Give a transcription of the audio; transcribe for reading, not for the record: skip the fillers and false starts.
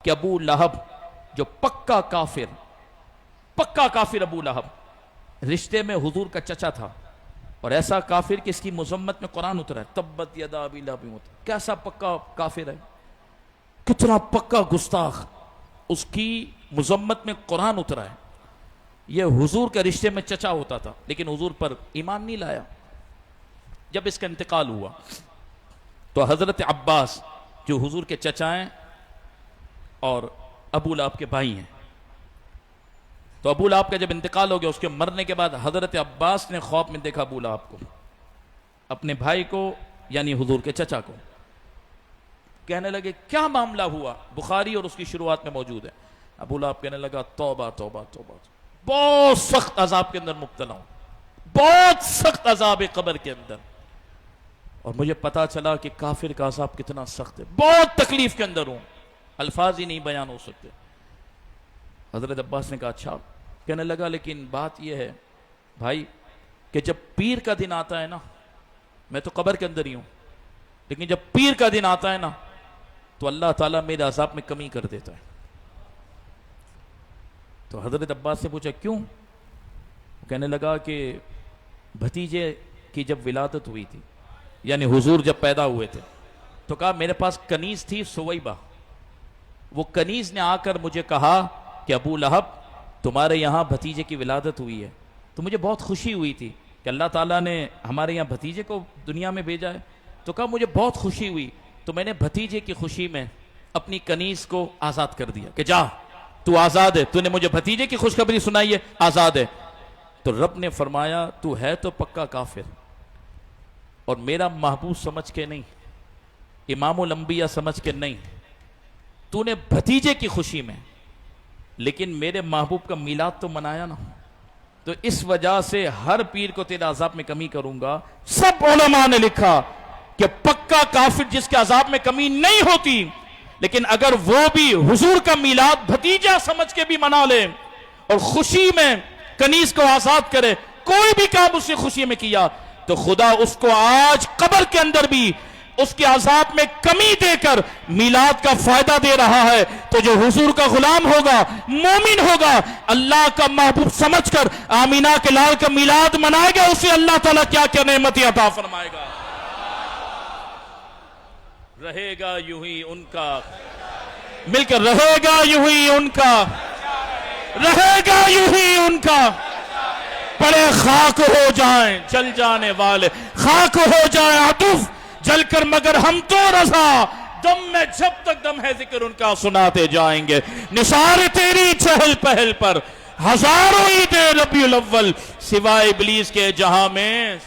कि अबू लहब जो पक्का काफिर अबू लहब रिश्ते में हुजूर का चचा था, और ऐसा काफिर कि इसकी मुजम्मत में कुरान उतरा है, तब्बत यदा अबी लहब। कैसा पक्का काफिर है, कितना पक्का गुस्ताख, उसकी मुजम्मत में कुरान उतरा है। यह हुजूर के रिश्ते में चचा होता था, लेकिन हुजूर पर ईमान नहीं लाया। जब इसका इंतकाल हुआ तो हजरत अब्बास जो हुजूर के चचा हैं और अबू लहब के भाई हैं, तो अबू लहब का जब इंतकाल हो गया, उसके मरने के बाद हजरत अब्बास ने ख्वाब में देखा अबू लहब को, अपने भाई को यानी हुजूर के चचा को। कहने लगे क्या मामला हुआ, बुखारी और उसकी शुरुआत में मौजूद है। अबू लहब कहने लगा तौबा तौबा तौबा, बहुत सख्त अजाब के अंदर मुब्तला हूं, बहुत सख्त अजाब है कब्र के अंदर, और मुझे पता चला कि काफिर का अजाब कितना सख्त है, बहुत तकलीफ के अंदर हूं, अल्फाज ही नहीं बयान हो सकते। हजरत अब्बास ने कहा अच्छा। कहने लगा लेकिन बात यह है भाई कि जब पीर का दिन आता है ना, मैं तो कब्र के अंदर ही हूं, लेकिन जब पीर का दिन आता है ना तो अल्लाह ताला मेरे अजाब में कमी कर देता है। तो हजरत अब्बास से पूछा क्यों? कहने लगा कि भतीजे की जब विलादत हुई थी, यानी हुजूर जब पैदा हुए थे, तो कहा मेरे पास कनीज थी सुवैबा, वो कनीज ने आकर मुझे कहा कि अबू लहब तुम्हारे यहाँ भतीजे की विलादत हुई है। तो मुझे बहुत खुशी हुई थी कि अल्लाह ताला ने हमारे यहाँ भतीजे को दुनिया में भेजा है। तो कहा मुझे बहुत खुशी हुई, तो मैंने भतीजे की खुशी में अपनी कनीज को आज़ाद कर दिया कि जा तू आज़ाद है, तूने मुझे भतीजे की खुशखबरी सुनाई है, आज़ाद है। तो रब ने फरमाया तू है तो पक्का काफिर, और मेरा महबूब समझ के नहीं, इमामुल अंबिया समझ के नहीं, तूने भतीजे की खुशी में, लेकिन मेरे महबूब का मिलाद तो मनाया ना, तो इस वजह से हर पीर को तेरे अजाब में कमी करूंगा। सब उलमा ने लिखा कि पक्का काफिर जिसके अजाब में कमी नहीं होती, लेकिन अगर वो भी हुजूर का मिलाद भतीजा समझ के भी मना ले और खुशी में कनीज को आजाद करे, कोई भी काम उसने खुशी में किया, तो खुदा उसको आज कब्र के अंदर भी उसके अजाब में कमी देकर मिलाद का फायदा दे रहा है। तो जो हुजूर का गुलाम होगा, मोमिन होगा, अल्लाह का महबूब समझकर आमीना के लाल का मिलाद मनाएगा, उसे अल्लाह ताला क्या क्या नेमतें अता फरमाएगा। रहेगा यूं ही उनका, मिलकर रहेगा यूं ही उनका, रहेगा यूं ही उनका, बड़े खाक हो जाएं जल जाने वाले, खाक हो जाए अतुफ जलकर मगर हम तो रजा, दम में जब तक दम है जिक्र उनका सुनाते जाएंगे। निसार तेरी चहल पहल पर हजारों ईद रबीउल अव्वल, सिवाय इब्लीस के जहां में